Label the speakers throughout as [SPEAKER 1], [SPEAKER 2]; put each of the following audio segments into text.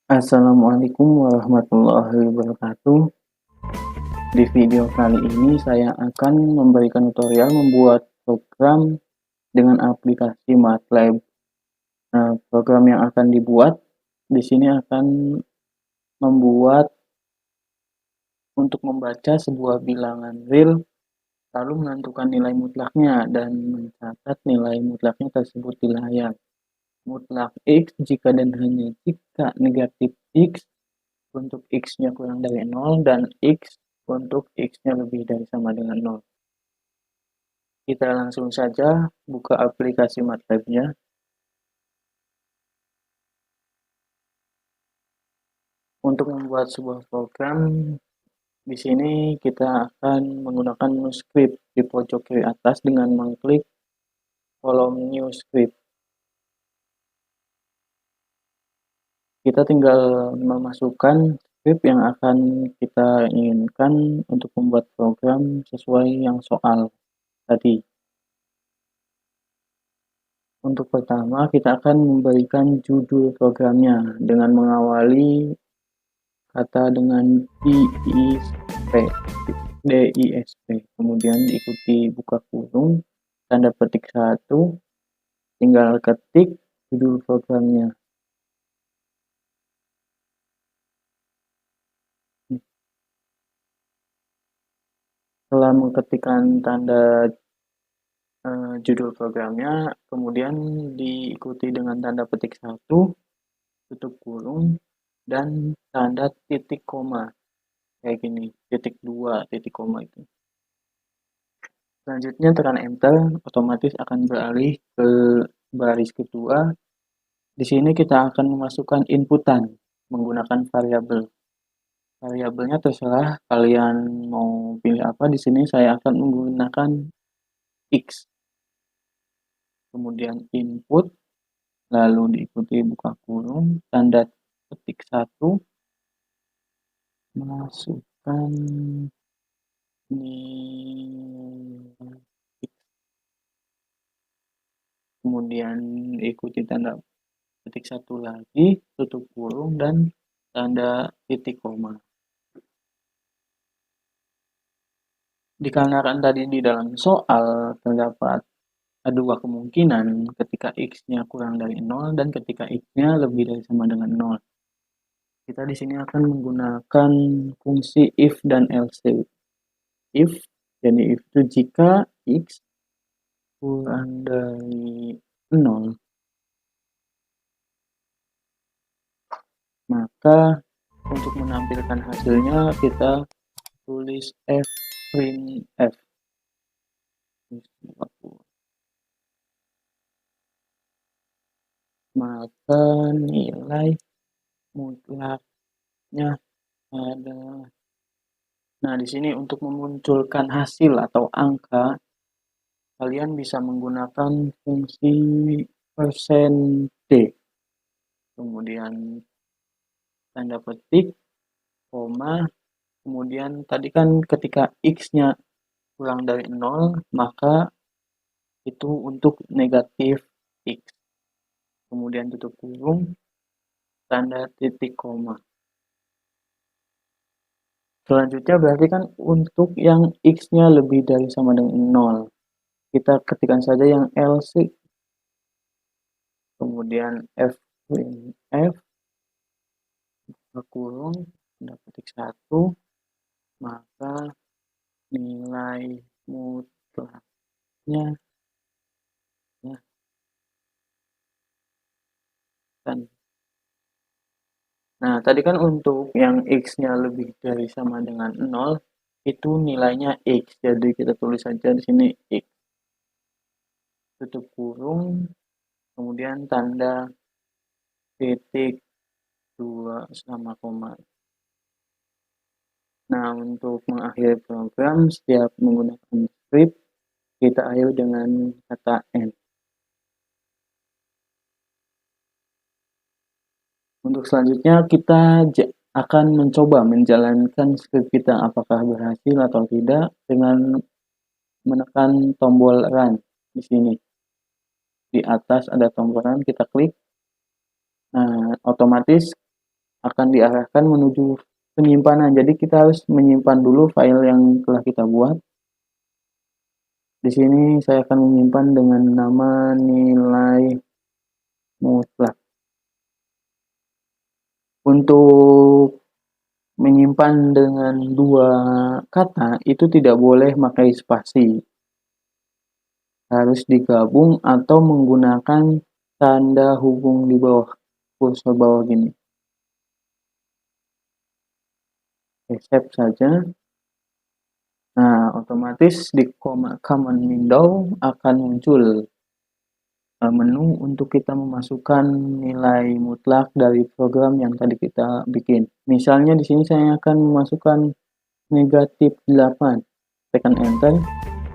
[SPEAKER 1] Assalamualaikum warahmatullahi wabarakatuh. Di video kali ini saya akan memberikan tutorial membuat program dengan aplikasi MATLAB. Nah, program yang akan dibuat di sini akan membuat untuk membaca sebuah bilangan real lalu menentukan nilai mutlaknya dan mencatat nilai mutlaknya tersebut di layar. Mutlak X jika dan hanya jika negatif X untuk X-nya kurang dari 0 dan X untuk X-nya lebih dari sama dengan 0. Kita langsung saja buka aplikasi MATLAB-nya. Untuk membuat sebuah program, di sini kita akan menggunakan new script di pojok kiri atas dengan mengklik kolom new script. Kita tinggal memasukkan script yang akan kita inginkan untuk membuat program sesuai yang soal tadi. Untuk pertama, kita akan memberikan judul programnya dengan mengawali kata dengan DISP, kemudian diikuti buka kurung, tanda petik 1, tinggal ketik judul programnya. Setelah mengetikkan tanda judul programnya, kemudian diikuti dengan tanda petik 1, tutup kurung, dan tanda titik koma. Kayak gini, titik 2, titik koma itu. Selanjutnya tekan enter, otomatis akan beralih ke baris kedua. Di sini kita akan memasukkan inputan menggunakan variabel. Variabelnya terserah kalian mau pilih apa. Di sini saya akan menggunakan X. Kemudian input, lalu diikuti buka kurung, tanda petik 1, masukkan nilai X. Kemudian ikuti tanda petik 1 lagi, tutup kurung, dan tanda titik koma. Dikarenakan tadi di dalam soal terdapat dua kemungkinan ketika X-nya kurang dari 0 dan ketika X-nya lebih dari sama dengan 0. Kita di sini akan menggunakan fungsi if dan else. If, jadi if itu jika X kurang dari 0, maka untuk menampilkan hasilnya kita tulis printf. Maka nilai mutlaknya adalah. Nah, di sini untuk memunculkan hasil atau angka, kalian bisa menggunakan fungsi %d. Kemudian tanda petik, koma, kemudian tadi kan ketika X-nya kurang dari 0, maka itu untuk negatif X. Kemudian tutup kurung, tanda titik koma. Selanjutnya berarti kan untuk yang X-nya lebih dari sama dengan 0. Kita ketikkan saja yang else. Kemudian printf, buka kurung, tanda petik 1, maka nilai mutlaknya kan. Nah, tadi kan untuk yang X-nya lebih dari sama dengan 0, itu nilainya X. Jadi kita tulis saja di sini X. Tutup kurung, kemudian tanda titik 2 sama koma. Nah, untuk mengakhiri program, setiap menggunakan script, kita akhiri dengan kata N. Untuk selanjutnya, kita akan mencoba menjalankan script kita apakah berhasil atau tidak dengan menekan tombol run di sini. Di atas ada tombol run, kita klik. Nah, otomatis akan diarahkan menuju penyimpanan. Jadi kita harus menyimpan dulu file yang telah kita buat. Di sini saya akan menyimpan dengan nama nilai mutlak. Untuk menyimpan dengan dua kata itu tidak boleh pakai spasi. Harus digabung atau menggunakan tanda hubung di bawah, kursor bawah gini. Oke, save saja. Nah, otomatis di command window akan muncul menu untuk kita memasukkan nilai mutlak dari program yang tadi kita bikin. Misalnya di sini saya akan memasukkan negatif 8. Tekan enter.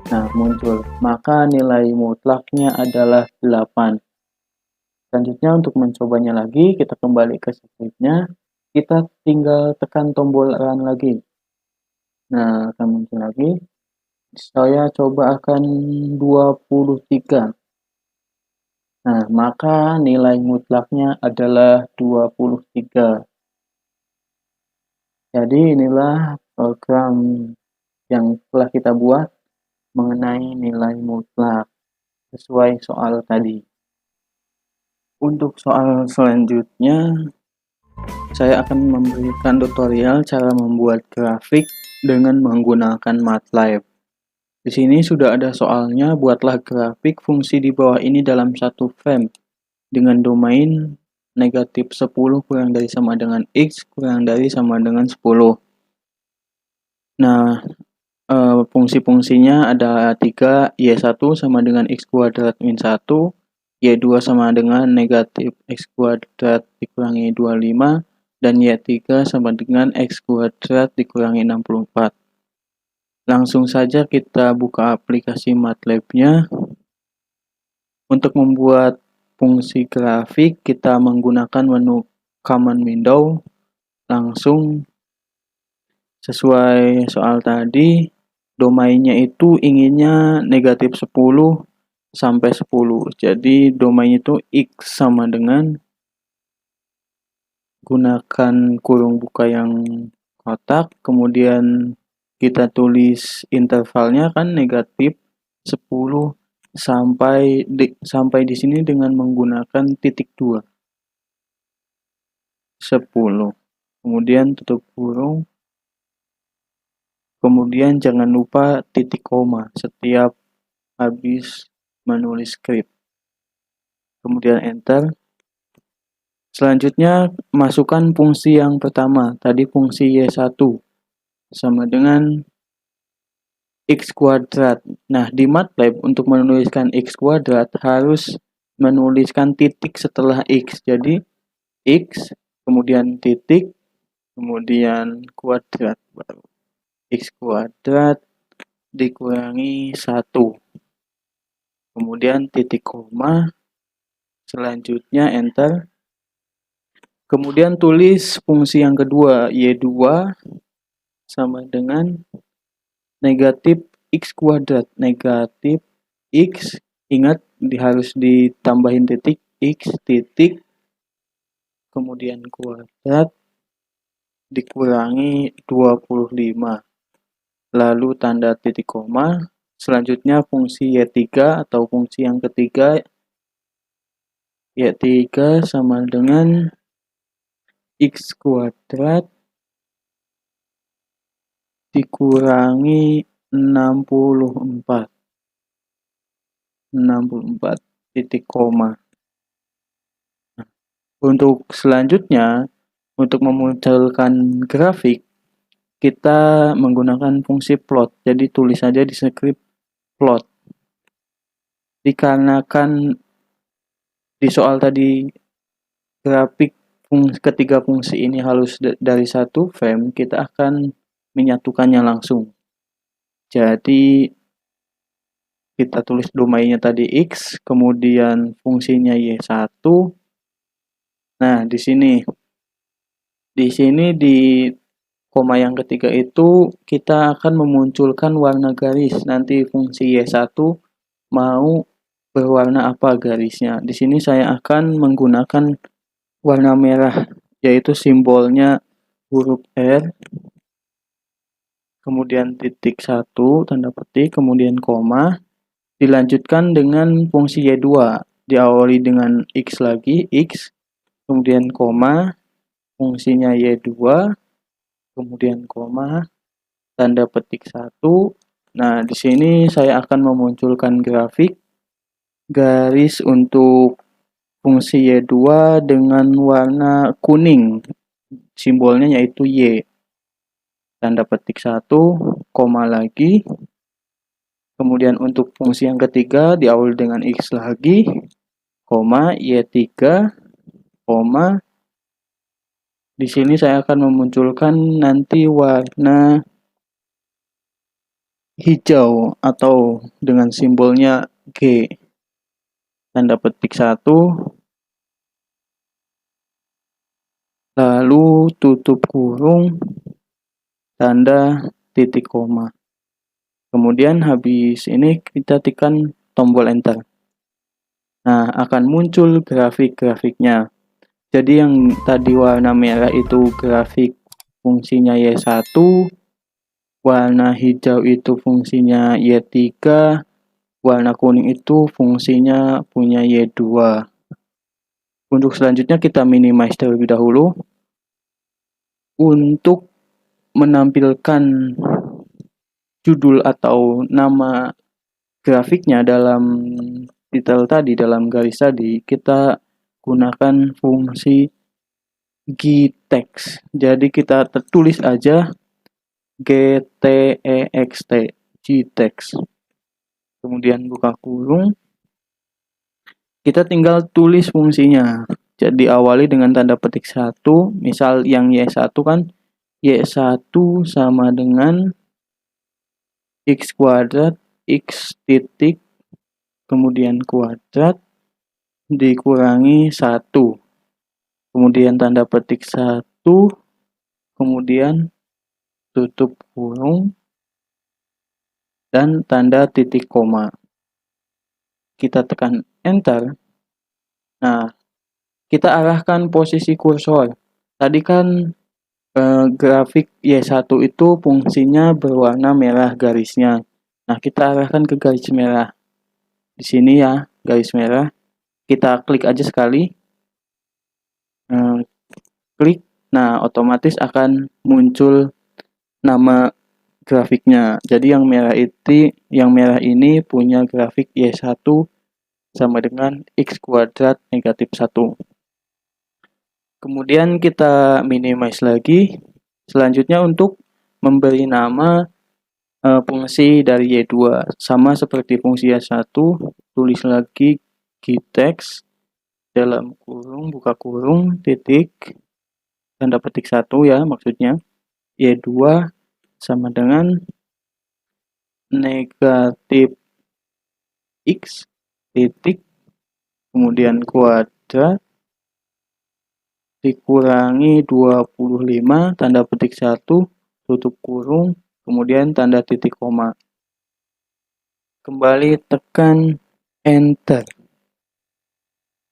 [SPEAKER 1] Nah, muncul. Maka nilai mutlaknya adalah 8. Selanjutnya untuk mencobanya lagi, kita kembali ke script-nya. Kita tinggal tekan tombol run lagi. Nah, akan muncul lagi. Saya coba akan 23. Nah, maka nilai mutlaknya adalah 23. Jadi inilah program yang telah kita buat mengenai nilai mutlak sesuai soal tadi. Untuk soal selanjutnya, saya akan memberikan tutorial cara membuat grafik dengan menggunakan MATLAB. Di sini sudah ada soalnya, buatlah grafik fungsi di bawah ini dalam satu frame dengan domain negatif 10 kurang dari sama dengan X kurang dari sama dengan 10. Nah, fungsi-fungsinya ada 3, Y1 sama dengan X kuadrat min 1, Y2 sama dengan negatif X kuadrat dikurangi 25, dan Y3 sama dengan X kuadrat dikurangi 64. Langsung saja kita buka aplikasi MATLAB-nya. Untuk membuat fungsi grafik, kita menggunakan menu command window. Langsung sesuai soal tadi, domainnya itu inginnya negatif 10 sampai 10. Jadi domain itu X sama dengan, gunakan kurung buka yang kotak, kemudian kita tulis intervalnya kan negatif 10 sampai di sini dengan menggunakan titik 2. 10. Kemudian tutup kurung. Kemudian jangan lupa titik koma setiap habis menulis skrip. Kemudian enter. Selanjutnya masukkan fungsi yang pertama, tadi fungsi Y1 sama dengan X kuadrat. Nah, di MATLAB untuk menuliskan X kuadrat harus menuliskan titik setelah X. Jadi X, kemudian titik, kemudian kuadrat baru. X kuadrat dikurangi 1. Kemudian titik koma. Selanjutnya enter. Kemudian tulis fungsi yang kedua, Y2 sama dengan negatif X kuadrat. Negatif X, ingat harus ditambahin titik, X titik, kemudian kuadrat dikurangi 25. Lalu tanda titik koma. Selanjutnya fungsi Y3 atau fungsi yang ketiga, Y3 sama dengan X kuadrat dikurangi 64. 64 titik koma. Nah, untuk selanjutnya, untuk memunculkan grafik, kita menggunakan fungsi plot. Jadi tulis saja di script plot. Dikarenakan di soal tadi grafik ketiga fungsi ini harus dari satu frame, kita akan menyatukannya langsung. Jadi kita tulis domainnya tadi X, kemudian fungsinya Y1. Nah, di sini di koma yang ketiga itu kita akan memunculkan warna garis. Nanti fungsi Y1 mau berwarna apa garisnya. Di sini saya akan menggunakan warna merah yaitu simbolnya huruf R, kemudian titik 1, tanda petik, kemudian koma, dilanjutkan dengan fungsi Y2, diawali dengan X lagi, X, kemudian koma, fungsinya Y2, kemudian koma, tanda petik 1. Nah, di sini saya akan memunculkan grafik garis untuk fungsi Y2 dengan warna kuning, simbolnya yaitu Y. Tanda petik 1, koma lagi. Kemudian untuk fungsi yang ketiga diawali dengan X lagi, koma, Y3, koma. Di sini saya akan memunculkan nanti warna hijau atau dengan simbolnya G. Tanda petik 1, lalu tutup kurung, tanda titik koma. Kemudian habis ini kita tekan tombol enter. Nah, akan muncul grafik-grafiknya. Jadi yang tadi warna merah itu grafik fungsinya Y1, warna hijau itu fungsinya Y3, warna kuning itu fungsinya punya Y2. Untuk selanjutnya kita minimize terlebih dahulu. Untuk menampilkan judul atau nama grafiknya dalam titel tadi, dalam garis tadi, kita gunakan fungsi gtext. Jadi kita tulis aja gtext, gtext. Kemudian buka kurung. Kita tinggal tulis fungsinya. Jadi awali dengan tanda petik 1, misal yang Y1 kan Y1 sama dengan X kuadrat X titik kemudian kuadrat dikurangi 1. Kemudian tanda petik 1, kemudian tutup kurung dan tanda titik koma. Kita tekan enter. Nah, kita arahkan posisi kursor. Tadi kan grafik Y1 itu fungsinya berwarna merah garisnya. Nah, kita arahkan ke garis merah. Di sini ya, garis merah. Kita klik aja sekali. Klik. Nah, otomatis akan muncul nama grafiknya. Jadi yang merah ini punya grafik Y1 sama dengan X kuadrat negatif 1. Kemudian kita minimize lagi. Selanjutnya untuk memberi nama fungsi dari Y2 sama seperti fungsi Y1, tulis lagi gtext dalam kurung, buka kurung, titik, tanda petik 1 ya maksudnya. Y2 sama dengan negatif X titik kemudian kuadrat dikurangi 25 tanda petik 1 tutup kurung kemudian tanda titik koma. Kembali tekan enter.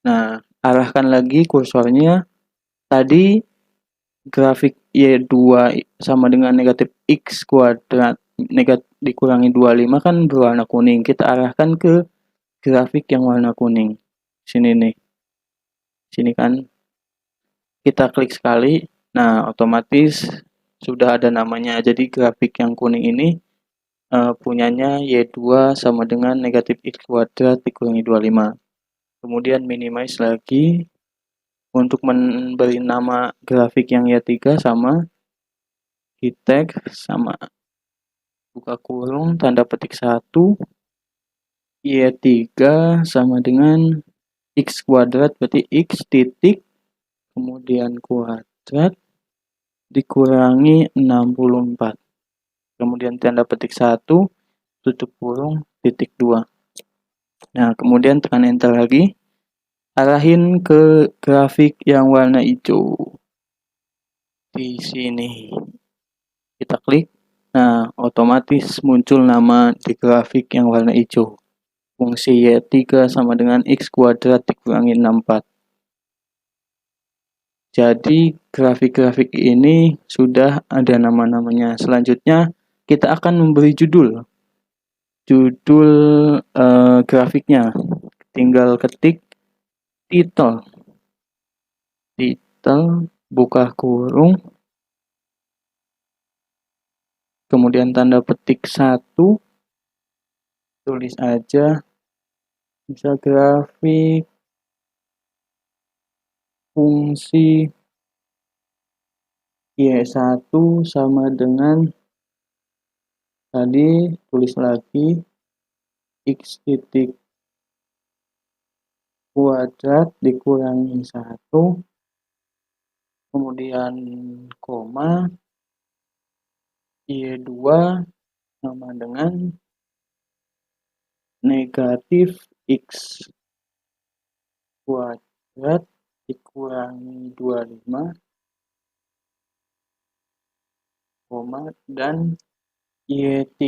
[SPEAKER 1] Nah, arahkan lagi kursornya. Tadi grafik Y2 sama dengan negatif X kuadrat dikurangi 25 kan berwarna kuning. Kita arahkan ke grafik yang warna kuning. Sini nih. Sini kan. Kita klik sekali. Nah, otomatis sudah ada namanya. Jadi grafik yang kuning ini punyanya Y2 sama dengan negatif X kuadrat dikurangi 25. Kemudian minimize lagi. Untuk memberi nama grafik yang Y3 sama gtext sama buka kurung tanda petik 1 Y3 sama dengan X kuadrat berarti X titik kemudian kuadrat dikurangi 64. Kemudian tanda petik 1 tutup kurung titik 2. Nah, kemudian tekan enter lagi. Arahin ke grafik yang warna hijau. Di sini. Kita klik. Nah, otomatis muncul nama di grafik yang warna hijau. Fungsi Y3 sama dengan X kuadrat dikurangi 64. Jadi grafik-grafik ini sudah ada nama-namanya. Selanjutnya kita akan memberi judul. Grafiknya. Tinggal ketik title. Title buka kurung. Kemudian tanda petik 1. Tulis aja. Bisa grafik fungsi Y1 sama dengan tadi, tulis lagi X titik kuadrat dikurangi 1, kemudian koma, Y2 sama dengan negatif X kuadrat dikurangi 25, koma, dan Y3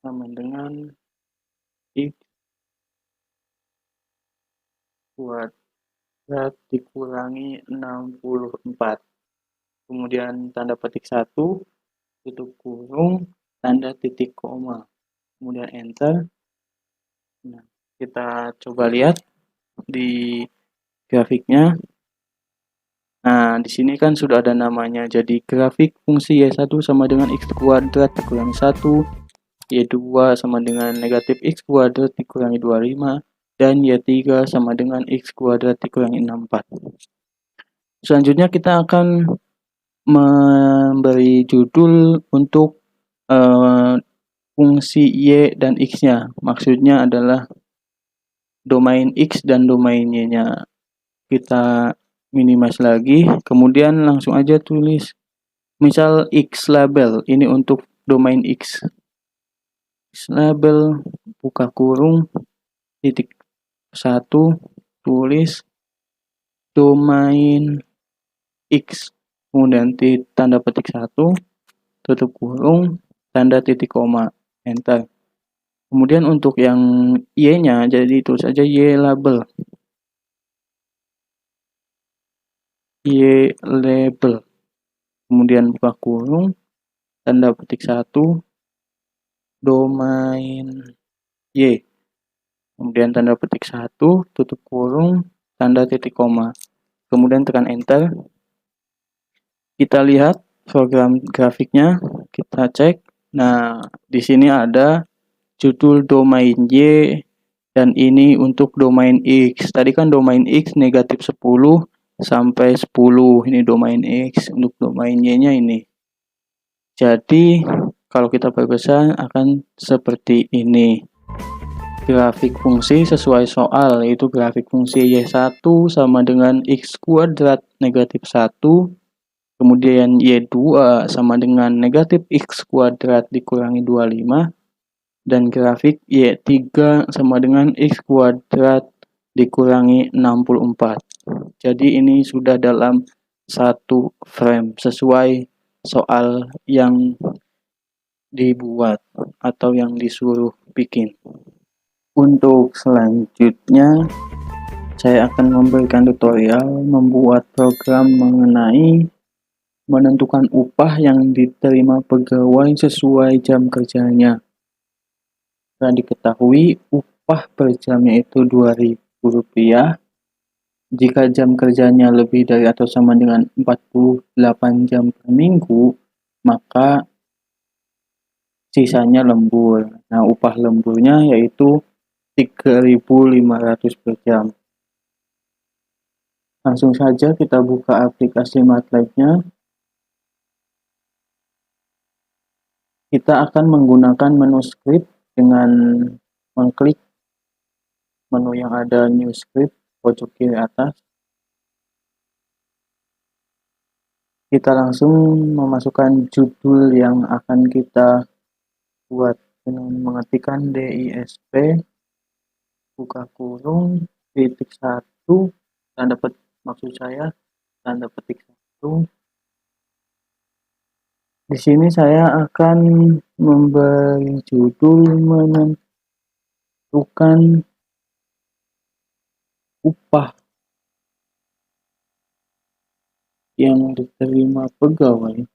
[SPEAKER 1] sama dengan X kuadrat dikurangi 64. Kemudian tanda petik 1, tutup kurung, tanda titik koma. Kemudian enter. Nah, kita coba lihat di grafiknya. Nah, di sini kan sudah ada namanya. Jadi grafik fungsi Y1 sama dengan X kuadrat dikurangi 1, Y2 sama dengan negatif X kuadrat dikurangi 25, dan Y3 sama dengan X kuadrat dikurangi 64. Selanjutnya kita akan memberi judul untuk fungsi Y dan X-nya. Maksudnya adalah domain X dan domain Y-nya. Kita minimize lagi, kemudian langsung aja tulis misal X label, ini untuk domain X. X label, buka kurung, titik 1, tulis domain X, kemudian tanda petik 1, tutup kurung, tanda titik koma, enter. Kemudian untuk yang Y-nya, jadi tulis aja Y label. Y label. Kemudian buka kurung, tanda petik 1, domain Y. Kemudian tanda petik 1, tutup kurung, tanda titik koma. Kemudian tekan enter. Kita lihat program grafiknya, kita cek. Nah, di sini ada judul domain Y dan ini untuk domain X. Tadi kan domain X negatif 10 sampai 10. Ini domain X, untuk domain Y-nya ini. Jadi, kalau kita perbesar akan seperti ini. Grafik fungsi sesuai soal, yaitu grafik fungsi Y1 sama dengan X kuadrat negatif 1. Kemudian Y2 sama dengan negatif X kuadrat dikurangi 25. Dan grafik Y3 sama dengan X kuadrat dikurangi 64. Jadi ini sudah dalam satu frame sesuai soal yang dibuat atau yang disuruh bikin. Untuk selanjutnya saya akan memberikan tutorial membuat program mengenai menentukan upah yang diterima pegawai sesuai jam kerjanya. Dan diketahui upah per jamnya itu Rp2.000. Jika jam kerjanya lebih dari atau sama dengan 48 jam per minggu, maka sisanya lembur. Nah, upah lemburnya yaitu 3.500 per jam. Langsung saja kita buka aplikasi MATLAB-nya. Kita akan menggunakan menu script dengan mengklik menu yang ada new script pojok kiri atas. Kita langsung memasukkan judul yang akan kita buat dengan mengetikkan DISP, buka kurung, titik 1, tanda petik, maksud saya tanda petik 1. Di sini saya akan memberi judul menentukan upah yang diterima pegawai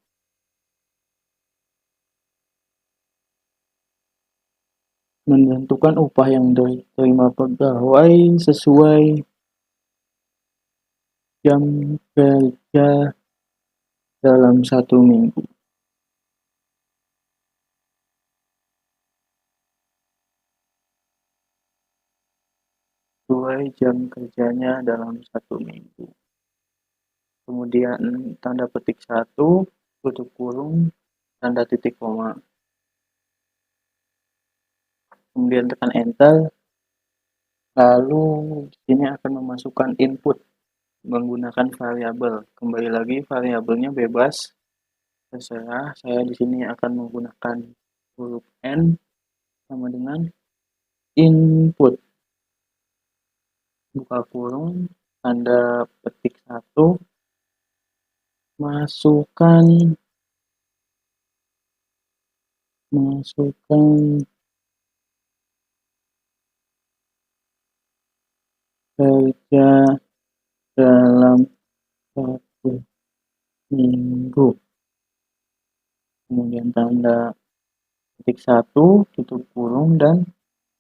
[SPEAKER 1] menentukan upah yang diterima pegawai sesuai jam kerja dalam 1 minggu. Sesuai jam kerjanya dalam 1 minggu. Kemudian tanda petik 1, tutup kurung, tanda titik koma. Kemudian tekan enter, lalu di sini akan memasukkan input menggunakan variabel. Kembali lagi variabelnya bebas, terserah. Saya di sini akan menggunakan huruf N sama dengan input. Buka kurung, tanda petik 1, masukkan kerja dalam 1 minggu. Kemudian tanda petik 1, tutup kurung, dan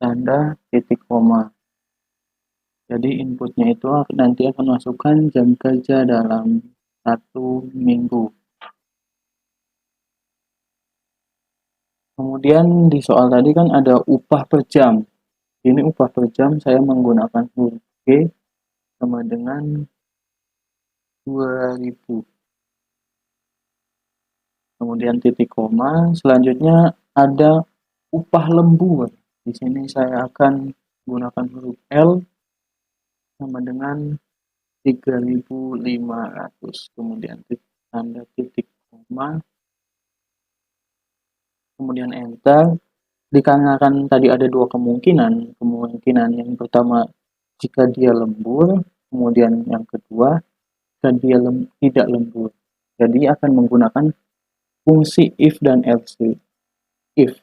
[SPEAKER 1] tanda titik koma. Jadi inputnya itu nanti akan masukkan jam kerja dalam 1 minggu. Kemudian di soal tadi kan ada upah per jam. Ini upah per jam saya menggunakan huruf G sama dengan 2000. Kemudian titik koma, selanjutnya ada upah lembur. Di sini saya akan gunakan huruf L sama dengan 3.500. Kemudian tanda titik koma, kemudian enter. Dikarenakan tadi ada dua kemungkinan. Kemungkinan yang pertama jika dia lembur, kemudian yang kedua jika dia tidak lembur. Jadi akan menggunakan fungsi if dan else. If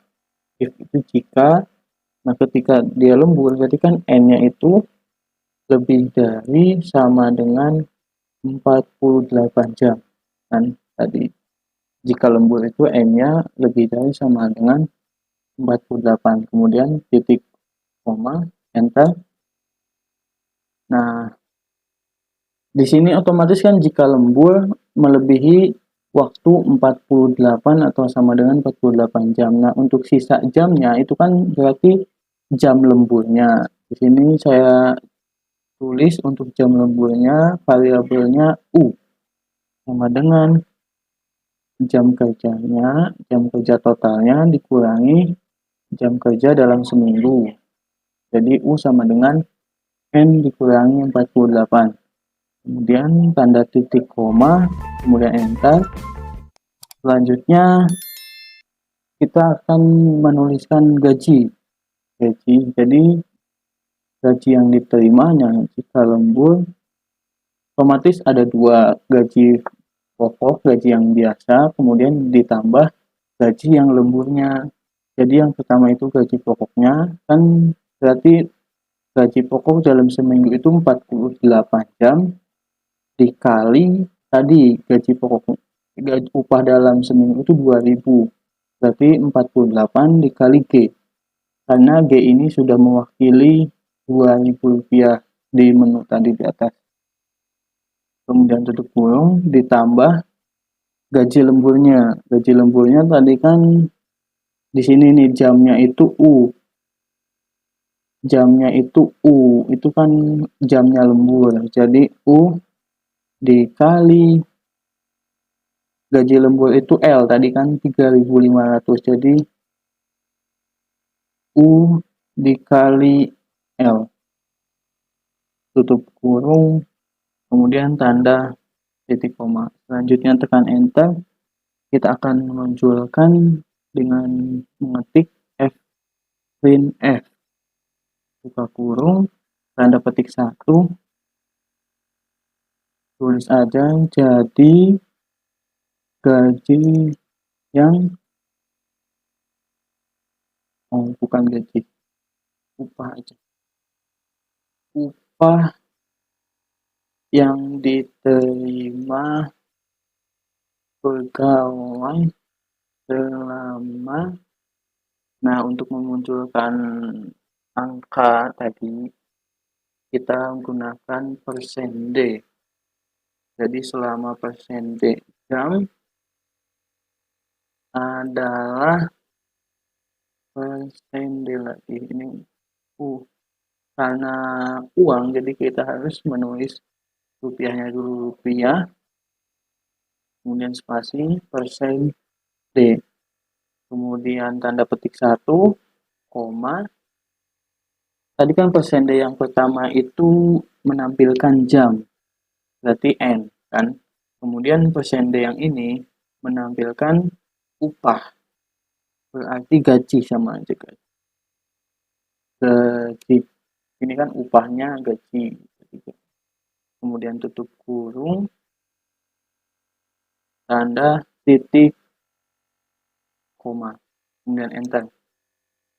[SPEAKER 1] itu jika, nah ketika dia lembur berarti kan n-nya itu lebih dari sama dengan 48 jam. Kan tadi jika lembur itu n-nya lebih dari sama dengan 48. Kemudian titik koma, enter. Nah, di sini otomatis kan jika lembur melebihi waktu 48 atau sama dengan 48 jam. Nah, untuk sisa jamnya itu kan berarti jam lemburnya. Di sini saya tulis untuk jam lemburnya variabelnya U sama dengan jam kerjanya, jam kerja totalnya dikurangi jam kerja dalam seminggu. Jadi U sama dengan N dikurangi 48. Kemudian tanda titik koma, kemudian enter. Selanjutnya kita akan menuliskan gaji. Jadi gaji yang diterimanya jika lembur otomatis ada dua, gaji pokok, gaji yang biasa, kemudian ditambah gaji yang lemburnya. Jadi yang pertama itu gaji pokoknya, kan berarti gaji pokok dalam seminggu itu 48 jam dikali tadi gaji pokok, upah dalam seminggu itu 2000, berarti 48 dikali G, karena G ini sudah mewakili 2000 rupiah di menu tadi di atas. Kemudian tutup kurung, ditambah gaji lemburnya tadi kan di sini nih jamnya itu itu kan jamnya lembur, jadi U dikali gaji lembur itu L tadi kan 3.500, jadi U dikali L, tutup kurung, kemudian tanda titik koma. Selanjutnya tekan enter. Kita akan memunculkan dengan mengetik print F, buka kurung, tanda petik 1, tulis aja jadi gaji yang bukan gaji, upah aja, upah yang diterima pegawai selama. Nah, untuk memunculkan angka tadi kita menggunakan persen D. Jadi selama persen D jam adalah persen D lagi ini karena uang, jadi kita harus menulis rupiahnya dulu, rupiah kemudian spasi persen D, kemudian tanda petik 1 koma. Tadi kan persen D yang pertama itu menampilkan jam, berarti N kan. Kemudian persen D yang ini menampilkan upah, berarti gaji sama aja guys. Gaji ini kan upahnya gaji. Kemudian tutup kurung, tanda titik koma, kemudian enter.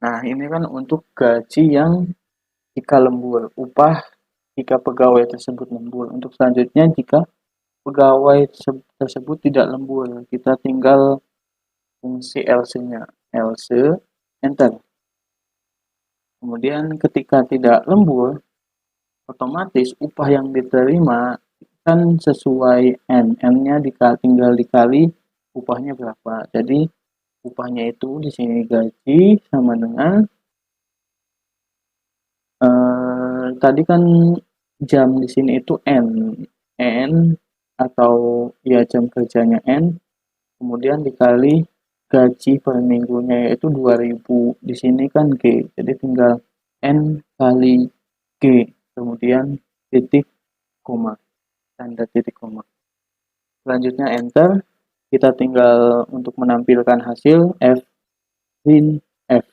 [SPEAKER 1] Nah, ini kan untuk gaji yang jika lembur, upah jika pegawai tersebut lembur. Untuk selanjutnya jika pegawai tersebut tidak lembur, kita tinggal fungsi else-nya, else enter. Kemudian ketika tidak lembur, otomatis upah yang diterima kan sesuai N, N-nya tinggal dikali upahnya berapa. Jadi upahnya itu di sini gaji sama dengan tadi kan jam di sini itu N atau ya jam kerjanya N, kemudian dikali gaji per minggunya yaitu 2000. Di sini kan G, jadi tinggal N kali G, kemudian titik koma, tanda titik koma. Selanjutnya enter, kita tinggal untuk menampilkan hasil F print F,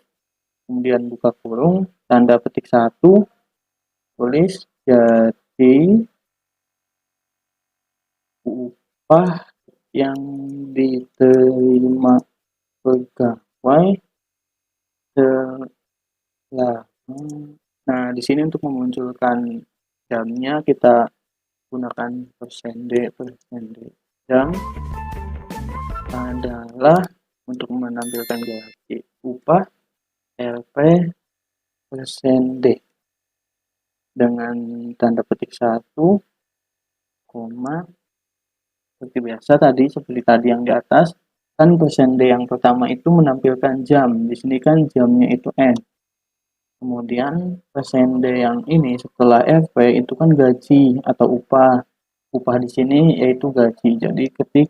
[SPEAKER 1] kemudian buka kurung, tanda petik 1, tulis jadi upah yang diterima pegawai selama. Nah, di sini untuk memunculkan jamnya kita gunakan persen D. Jam adalah untuk menampilkan gaji, upah LP persen D dengan tanda petik 1 koma. Seperti biasa tadi, seperti tadi yang di atas kan persen D yang pertama itu menampilkan jam, di sini kan jamnya itu N. Kemudian persen D yang ini setelah FP itu kan gaji atau upah. Upah di sini yaitu gaji. Jadi ketik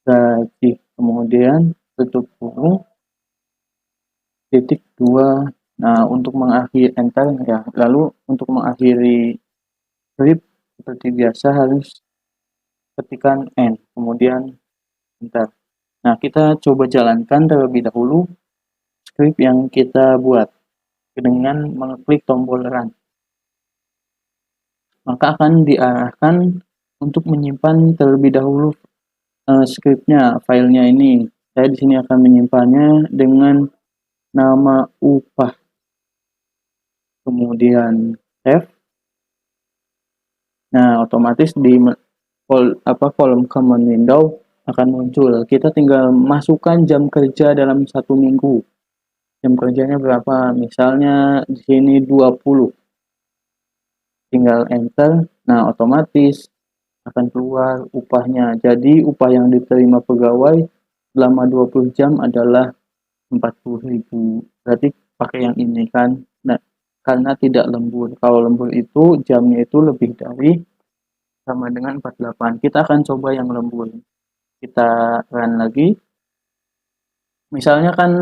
[SPEAKER 1] gaji, kemudian tutup kurung, titik 2. Nah, untuk mengakhiri enter ya. Lalu untuk mengakhiri script seperti biasa harus ketikkan N, kemudian enter. Nah, kita coba jalankan terlebih dahulu script yang kita buat dengan mengklik tombol run. Maka akan diarahkan untuk menyimpan terlebih dahulu scriptnya, filenya ini. Saya di sini akan menyimpannya dengan nama upah. Kemudian save. Nah, otomatis di kolom command window akan muncul. Kita tinggal masukkan jam kerja dalam 1 minggu. Jam kerjanya berapa? Misalnya di sini 20. Tinggal enter. Nah, otomatis akan keluar upahnya. Jadi upah yang diterima pegawai selama 20 jam adalah 40.000. Berarti pakai yang ini kan. Nah, karena tidak lembur. Kalau lembur itu jamnya itu lebih dari sama dengan 48. Kita akan coba yang lembur. Kita run lagi. Misalnya kan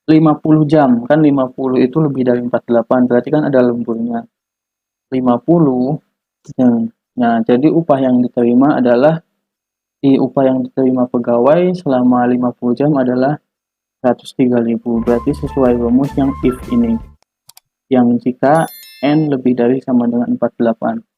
[SPEAKER 1] 50 jam, kan 50 itu lebih dari 48, berarti kan ada lemburnya. 50. Nah, jadi upah yang diterima adalah upah yang diterima pegawai selama 50 jam adalah 103.000. Berarti sesuai rumus yang if ini. Yang jika N lebih dari sama dengan 48.